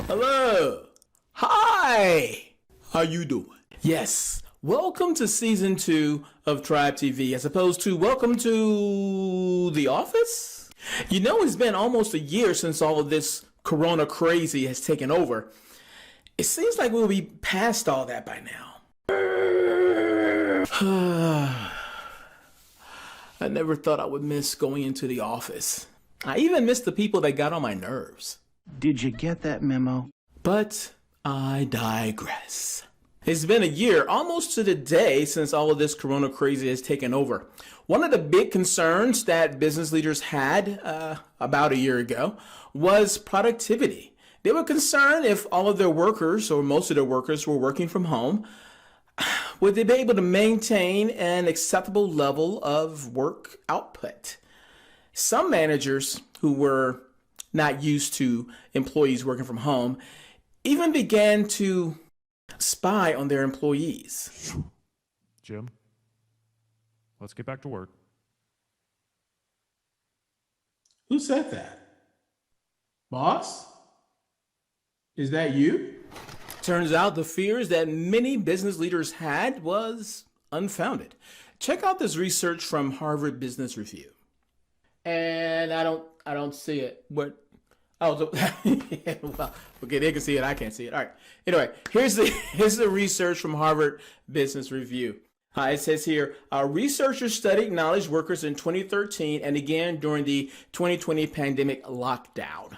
Hello. Hi. How you doing? Yes. Welcome to season 2 of Tribe TV, as opposed to welcome to The Office. You know, it's been almost a year since all of this corona crazy has taken over. It seems like we'll be past all that by now. I never thought I would miss going into the office. I even missed the people that got on my nerves. Did you get that memo? But I digress. It's been a year, almost to the day, since all of this corona crazy has taken over. One of the big concerns that business leaders had about a year ago was productivity. They were concerned if all of their workers, or most of their workers, were working from home, would they be able to maintain an acceptable level of work output? Some managers who were not used to employees working from home even began to spy on their employees. Jim, let's get back to work. Who said that? Boss? Is that you? Turns out the fears that many business leaders had was unfounded. Check out this research from Harvard Business Review. And I don't see it. What? Oh, well, okay, they can see it. I can't see it. All right. Anyway, here's the research from Harvard Business Review. It says here, researchers studied knowledge workers in 2013 and again during the 2020 pandemic lockdown,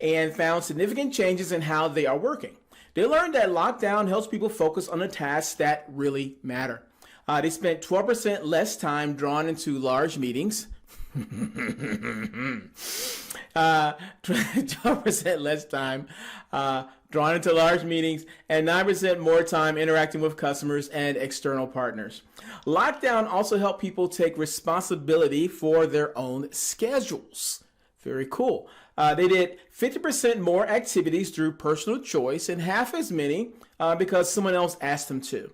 and found significant changes in how they are working. They learned that lockdown helps people focus on the tasks that really matter. They spent 12% less time drawn into large meetings. 12% less time drawn into large meetings, and 9% more time interacting with customers and external partners. Lockdown also helped people take responsibility for their own schedules. Very cool. They did 50% more activities through personal choice and half as many because someone else asked them to.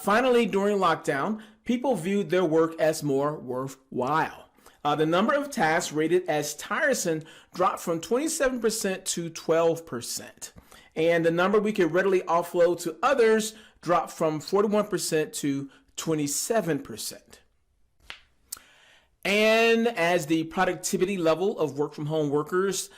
Finally, during lockdown, people viewed their work as more worthwhile. The number of tasks rated as tiresome dropped from 27% to 12%. And the number we could readily offload to others dropped from 41% to 27%. And as the productivity level of work from home workers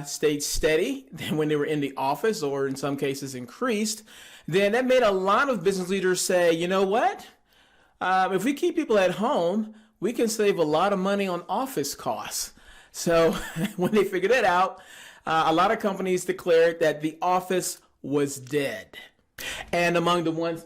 stayed steady when they were in the office, or in some cases increased, then that made a lot of business leaders say, you know what? If we keep people at home, we can save a lot of money on office costs. So when they figured that out, a lot of companies declared that the office was dead. And among the ones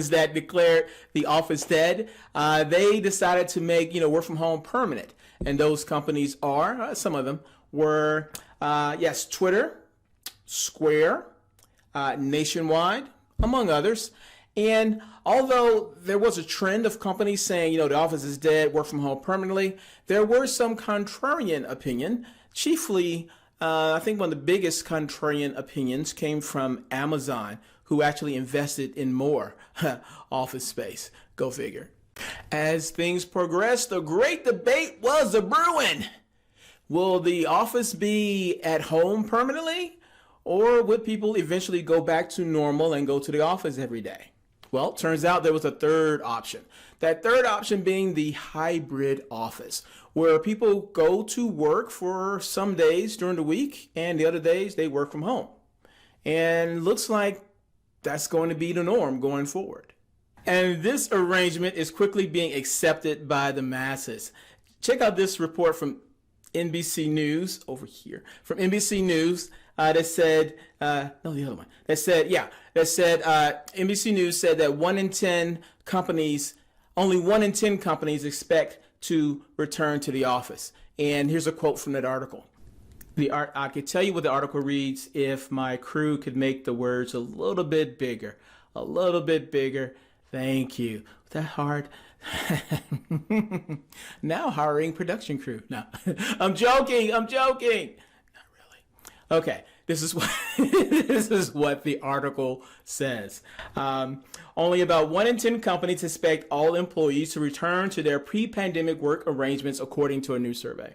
that declared the office dead, they decided to make work from home permanent. And those companies are, some of them were, yes, Twitter, Square, Nationwide, among others. And although there was a trend of companies saying, the office is dead, work from home permanently, there were some contrarian opinion. Chiefly, I think one of the biggest contrarian opinions came from Amazon, who actually invested in more office space. Go figure. As things progressed, the great debate was a-brewing. Will the office be at home permanently, or would people eventually go back to normal and go to the office every day? Well, turns out there was a third option. That third option being the hybrid office, where people go to work for some days during the week and the other days they work from home. And looks like that's going to be the norm going forward. And this arrangement is quickly being accepted by the masses. Check out this report from NBC News over here. From NBC News that said, NBC News said that only 1 in 10 companies expect to return to the office. And here's a quote from that article. I could tell you what the article reads if my crew could make the words a little bit bigger. A little bit bigger. Thank you. Was that hard? Now hiring production crew. No, I'm joking. Not really. Okay. This is what this is what the article says. Only about 1 in 10 companies expect all employees to return to their pre-pandemic work arrangements, according to a new survey.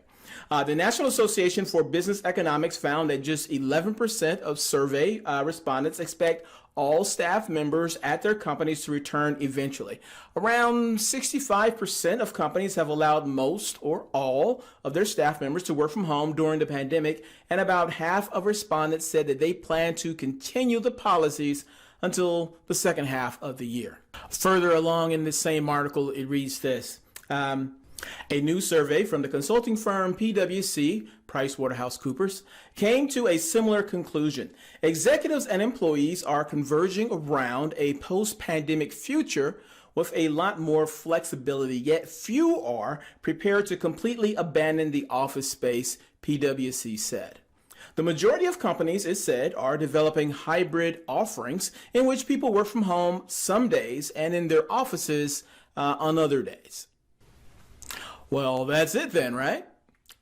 The National Association for Business Economics found that just 11% of survey respondents expect all staff members at their companies to return eventually. Around 65% of companies have allowed most or all of their staff members to work from home during the pandemic, and about half of respondents said that they plan to continue the policies until the second half of the year. Further along in the same article, it reads this. A new survey from the consulting firm PwC, PricewaterhouseCoopers, came to a similar conclusion. Executives and employees are converging around a post-pandemic future with a lot more flexibility, yet few are prepared to completely abandon the office space, PwC said. The majority of companies, it said, are developing hybrid offerings in which people work from home some days and in their offices on other days. Well, that's it then, right?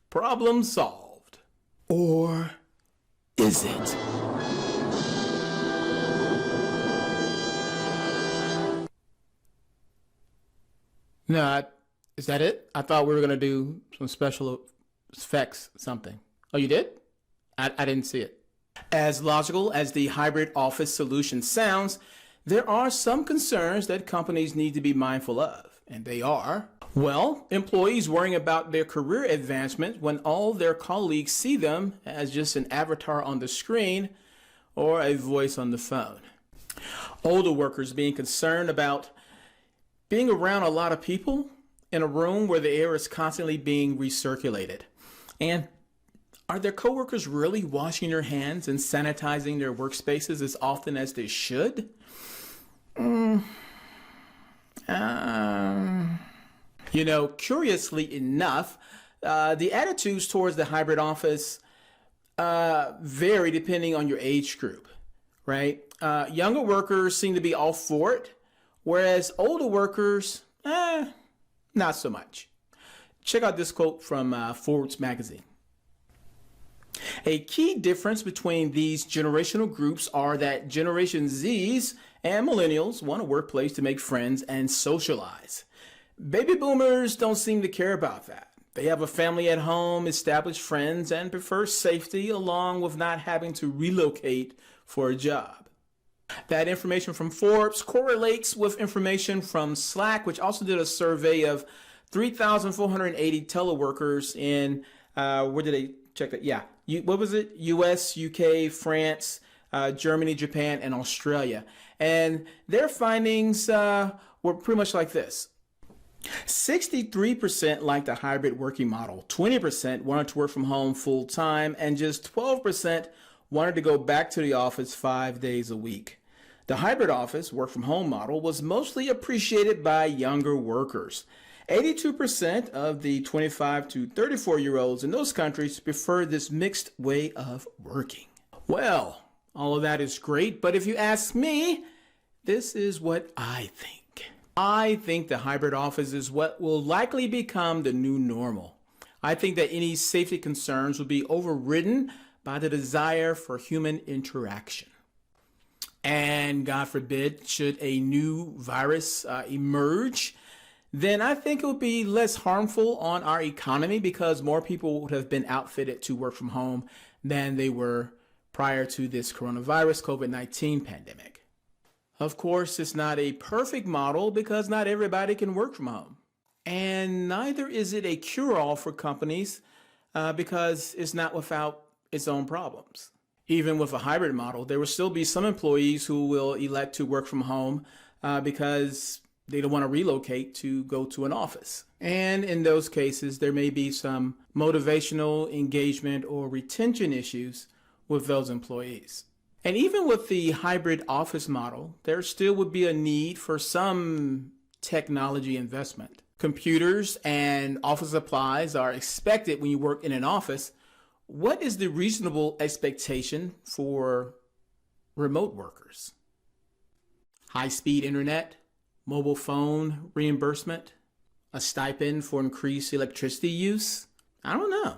Problem solved. Or is it? No, is that it? I thought we were going to do some special effects something. Oh, you did? I didn't see it. As logical as the hybrid office solution sounds, there are some concerns that companies need to be mindful of, and they are, well, employees worrying about their career advancement when all their colleagues see them as just an avatar on the screen or a voice on the phone. Older workers being concerned about being around a lot of people in a room where the air is constantly being recirculated. And are their coworkers really washing their hands and sanitizing their workspaces as often as they should? You know, curiously enough, the attitudes towards the hybrid office vary depending on your age group, right? Younger workers seem to be all for it, whereas older workers, not so much. Check out this quote from Forbes magazine. A key difference between these generational groups are that Generation Zs and Millennials want a workplace to make friends and socialize. Baby boomers don't seem to care about that. They have a family at home, established friends, and prefer safety along with not having to relocate for a job. That information from Forbes correlates with information from Slack, which also did a survey of 3,480 teleworkers in, where did they check that? Yeah. What was it? US, UK, France, Germany, Japan, and Australia. And their findings were pretty much like this. 63% liked a hybrid working model, 20% wanted to work from home full time, and just 12% wanted to go back to the office 5 days a week. The hybrid office work from home model was mostly appreciated by younger workers. 82% of the 25 to 34-year-olds in those countries prefer this mixed way of working. Well, all of that is great, but if you ask me, this is what I think. I think the hybrid office is what will likely become the new normal. I think that any safety concerns will be overridden by the desire for human interaction. And God forbid, should a new virus emerge, then I think it would be less harmful on our economy because more people would have been outfitted to work from home than they were prior to this coronavirus COVID-19 pandemic. Of course, it's not a perfect model because not everybody can work from home. And neither is it a cure-all for companies because it's not without its own problems. Even with a hybrid model, there will still be some employees who will elect to work from home because they don't want to relocate to go to an office. And in those cases, there may be some motivational, engagement, or retention issues with those employees. And even with the hybrid office model, there still would be a need for some technology investment. Computers and office supplies are expected when you work in an office. What is the reasonable expectation for remote workers? High-speed internet, mobile phone reimbursement, a stipend for increased electricity use? I don't know.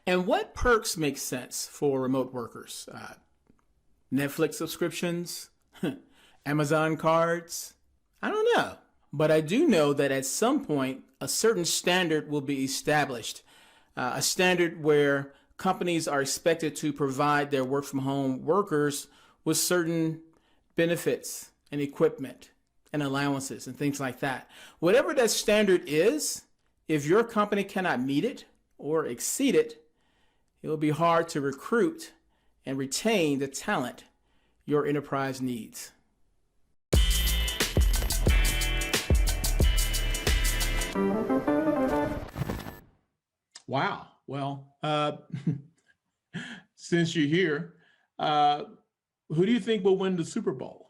And what perks make sense for remote workers? Netflix subscriptions, Amazon cards? I don't know. But I do know that at some point, a certain standard will be established, a standard where companies are expected to provide their work from home workers with certain benefits and equipment and allowances and things like that. Whatever that standard is, if your company cannot meet it or exceed it, it will be hard to recruit and retain the talent your enterprise needs. Wow. Well, since you're here, who do you think will win the Super Bowl?